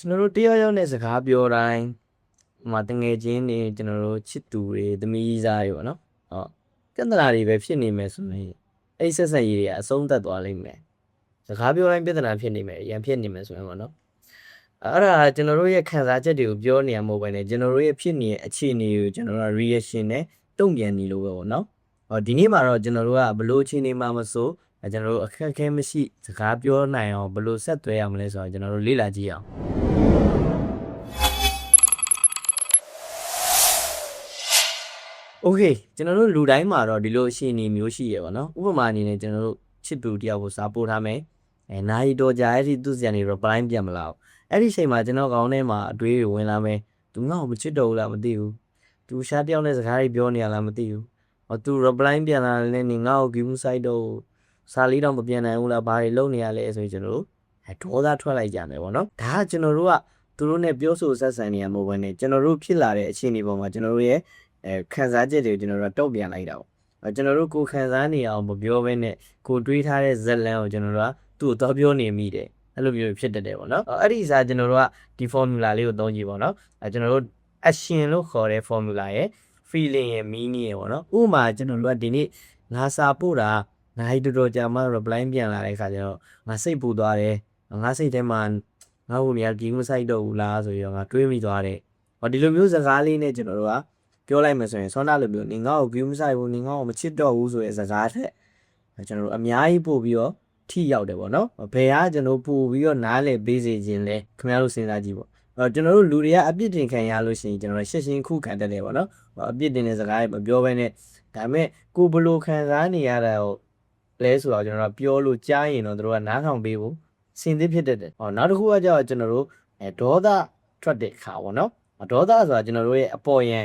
ကျွန်တော်တို့တယောက်ယောက်နဲ့စကားပြောတိုင်းမှာတငယ်ချင်းတွေကျွန်တော်တို့ချစ်သူတွေသမီးစားတွေပေါ့နော်ပြဿနာတွေပဲဖြစ်နေမယ်ဆိုရင်အဲ့ဆက်ဆက်ရေးတွေကအဆုံးသတ်သွားလိမ့်မယ်စကားပြောတိုင်းပြဿနာဖြစ်နေမယ်ရန်ဖြစ်နေမယ်ဆိုရင်ပေါ့နော်အဲ့ဒါကျွန်တော်တို့ရဲ့ခံစားချက်တွေကိုပြောနေရမှာပဲねကျွန်တော်တို့ရဲ့ဖြစ်နေတဲ့အခြေအနေကိုကျွန်တော်တို့ reaction နဲ့တုံ့ပြန်နေလို့ပဲပေါ့နော်ဒီနေ့မှာတော့ကျွန်တော်တို့ကဘလို့အခြေအနေမှာမဆိုကျွန်တော်တို့အခက်အခဲမရှိစကားပြောနိုင်အောင်ဘလို့ဆက်သွဲရမလဲဆိုတော့ကျွန်တော်တို့လေ့လာကြည့်အောင်โอเคကျွန်တော်တို့လူတိုင်းမှာတော့ဒီလိုအခြေအနေမျိုးရှိရပါတော့ဥပမာအနေနဲ့ကျွန်တော်တို့ချစ်သူတယောက်ကိုစာပို့ထားမယ်နိုင်တော်ကြာအဲ့ဒီသူစံနေတော့ blind ပြန်မလာဘူးအဲ့ဒီချိန်မှာကျွန်တော်ကောင်းထဲမှာအတွေးတွေဝင်လာမယ်သူငါ့ကိုမချစ်တော့ဘူးလားမသိဘူးသူရှားတယောက်နဲ့စကားတွေပြောနေရလားမသိဘူးသူ reply ပြန်လာလည်းနေငါ့ကို give site တော့စာလေးတော့မပြန်နိုင်ဘူးလားဘာတွေလုပ်နေရလဲဆိုရင်ကျွန်တော်တို့ဒေါသထွက်လိုက်ကြတယ်ပေါ့နော်ဒါကကျွန်တော်တို့ကသူတို့နဲ့ပြောဆိုဆက်ဆံနေရမှာပဲねကျွန်တော်တို့ဖြစ်လာတဲ့အခြေအနေပေါ်မှာကျွန်တော်တို့ရဲ့ခံစားချက်တွေကိုကျွန်တော်တို့တုံ့ပြန်လိုက်တာပေါ့ကျွန်တော်တို့ကိုခံစားနေအောင်မပြောဘဲနဲ့ကိုတွေးထားတဲ့ဇက်လန်ကိုကျွန်တော်တို့ကသူ့ကိုတော့ပြောနေမိတယ်အဲ့လိုမျိုးဖြစ်တတ်တယ်ပေါ့နော်အဲ့ဒီစားကျွန်တော်တို့ကဒီ formula လေးကိုသုံးကြည့်ပေါ့နော်ကျွန်တော်တို့ action လို့ခေါ်တဲ့ formula ရဲ့ feeling ရဲ့ meaning ရဲ့ပေါ့နော်ဥပမာကျွန်တော်တို့ကဒီနေ့ငါစာပို့တာနိုင်တော်ကြာမှ reply ပြန်လာတဲ့အခါကျတော့ငါစိတ်ပူသွားတယ်ငါစိတ်ထဲမှာငါ့ကိုနေရာဒီမဆိုင်တော့ဘူးလားဆိုပြီးတော့ငါတွေးမိသွားတယ်ဒီလိုမျိုးစကားလေးနဲ့ကျွန်တော်တို့ကပြောလိုက်မယ်ဆိုရင်ဆောင်းနာလိုမျိုးနေငါ့ကို view မဆိုင်ဘူးနေငါ့ကိုမချစ်တော့ဘူးဆိုတဲ့စကားထက်ကျွန်တော်တို့အများကြီးပို့ပြီးတော့ထိရောက်တယ်ပေါ့နော်ဘယ်ကကျွန်တော်ပို့ပြီးတော့နားလည်ပေးစေခြင်းလဲခင်ဗျားတို့စဉ်းစားကြည့်ပေါ့ကျွန်တော်တို့လူတွေကအပြစ်တင်ခံရလို့ရှိရင်ကျွန်တော်တို့ရှင်းရှင်းခုခံတတ်တယ်ပေါ့နော်အပြစ်တင်တဲ့စကားတွေမပြောဘဲနဲ့ဒါပေမဲ့ကိုဘလို့ခံစားနေရတာကိုလဲဆိုတော့ကျွန်တော်တို့ပြောလို့ကြားရင်တော့တို့ကနားထောင်ပေးဖို့စဉ်းသစ်ဖြစ်တတ်တယ်နောက်တစ်ခုကကျတော့ကျွန်တော်တို့ဒေါသထွက်တဲ့ခါပေါ့နော်ဒေါသဆိုတာကျွန်တော်တို့ရဲ့အပေါ်ယံ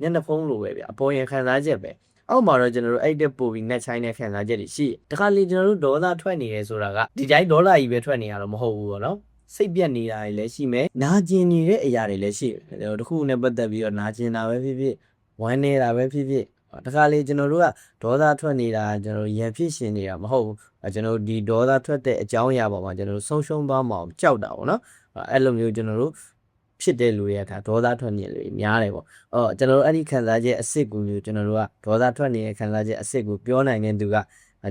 မျက်နှာဖုံးလိုပဲဗျအပေါ်ယံခံစားချက်ပဲအောက်မှာတော့ကျွန်တော်တို့အဲ့တက်ပို့ပြီးနှက်ချိုင်းတဲ့ခံစားချက်တွေရှိတခါလေကျွန်တော်တို့ဒေါသထွက်နေရဲဆိုတာကဒီတိုင်းဒေါသကြီးပဲထွက်နေရတော့မဟုတ်ဘူးပေါ့နော်စိတ်ပြတ်နေတာတွေလည်းရှိမယ်နာကျင်နေတဲ့အရာတွေလည်းရှိတယ်တခုနဲ့ပတ်သက်ပြီးတော့နာကျင်တာပဲဖြစ်ဖြစ်ဝမ်းနေတာပဲဖြစ်ဖြစ်တခါလေကျွန်တော်တို့ကဒေါသထွက်နေတာကျွန်တော်ရန်ဖြစ်ရှင်နေတာမဟုတ်ဘူးကျွန်တော်ဒီဒေါသထွက်တဲ့အကြောင်းအရာပေါ်မှာကျွန်တော်တို့ဆုံးရှုံးသွားမှာကြောက်တာပေါ့နော်အဲ့လိုမျိုးကျွန်တော်တို့ဖြစ်တဲ့လူရဲ့အခါဒေါသထွက်နေလေများတယ်ပေါ့ကျွန်တော်တို့အဲ့ဒီခံစားချက်အစ်စ်ကိုကျွန်တော်တို့ကဒေါသထွက်နေတဲ့ခံစားချက်အစ်စ်ကိုပြောနိုင်တဲ့သူက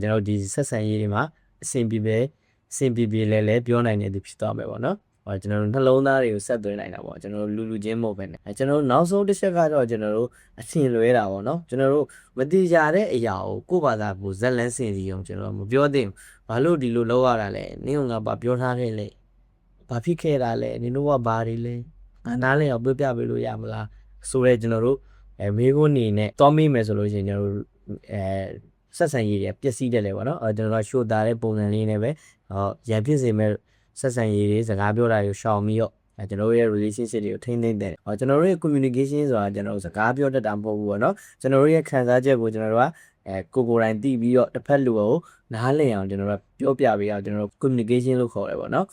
ကျွန်တော်ဒီဆက်ဆံရေးတွေမှာအဆင်ပြေလဲပြောနိုင်တဲ့သူဖြစ်သွားမယ်ပေါ့နော်ကျွန်တော်တို့နှလုံးသားတွေကိုဆက်သွင်းနိုင်တာပေါ့ကျွန်တော်တို့လူချင်းမဟုတ်ပဲねကျွန်တော်တို့နောက်ဆုံးတစ်ချက်ကတော့ကျွန်တော်တို့အထင်လွဲတာပေါ့နော်ကျွန်တော်တို့မတိကြတဲ့အရာကိုကိုယ့်ဘာသာကိုဇက်လန်းစင်စီအောင်ကျွန်တော်မပြောသင့်ဘူးဘာလို့ဒီလိုလုပ်ရတာလဲနင်းကငါဘာပြောထားခဲ့လဲဘာဖြစ်ခဲ့တာလဲနင်တို့ကဘာတွေလဲငါနားလဲအောင်ပြပေးလို့ရမလားဆိုရဲကျွန်တော်တို့မေးခွန်းနေနဲ့တောင်းမိမယ်ဆိုလို့ရှိရင်ကျွန်တော်တို့ဆက်ဆံရေးတွေပျက်စီးတယ်လေပေါ့နော်ကျွန်တော်တို့ရှို့တာတဲ့ပုံစံလေးနဲ့ပဲရန်ဖြစ်စေမဲ့ဆက်ဆံရေးတွေစကားပြောတာကိုရှောင်ပြီးတော့ကျွန်တော်တို့ရဲ့ relationship တွေကိုထိန်းသိမ်းတယ်ကျွန်တော်တို့ရဲ့ communication ဆိုတာကျွန်တော်တို့စကားပြောတတ်တာမဟုတ်ဘူးပေါ့နော်ကျွန်တော်တို့ရဲ့ခံစားချက်ကိုကျွန်တော်တို့ကကိုယ်တိုင်သိပြီးတော့တစ်ဖက်လူကိုနားလည်အောင်ကျွန်တော်တို့ပြောပြပေးအောင်ကျွန်တော်တို့ communication လို့ခေါ်တယ်ပေါ့နော်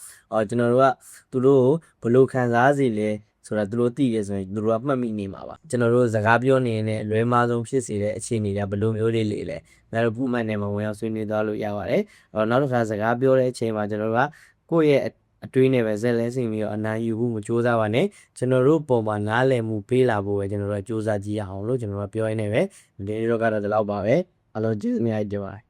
ကျွန်တော်တို့ကသူတို့ကိုဘယ်လိုခံစားစေလဲဆိုတာသူတို့သိရဆိုရင်သူတို့ကမှတ်မိနေမှာပါကျွန်တော်တို့စကားပြောနေရင်လွဲမားဆုံးဖြစ်စေတဲ့အခြေအနေတွေကဘယ်လိုမျိုးလေးလဲဒါတို့ပုံမှန်နဲ့မဝင်အောင်ဆွေးနွေးသွားလို့ရပါတယ်နောက်တစ်ခါစကားပြောတဲ့အချိန်မှာကျွန်တော်တို့ကကိုယ့်ရဲ့အတွေးနဲ့ပဲဇက်လဲစင်ပြီးတော့အနာယူဖို့မကြိုးစားပါနဲ့ကျွန်တော်တို့ပုံမှာနားလည်မှုပေးလာဖို့ပဲကျွန်တော်တို့ကကြိုးစားကြည့်ရအောင်လို့ကျွန်တော်တို့ပြောရင်းနဲ့ပဲဒီနေ့တော့ကတော့ဒီလောက်ပါပဲအားလုံးကျေးဇူးအများကြီးတင်ပါတယ်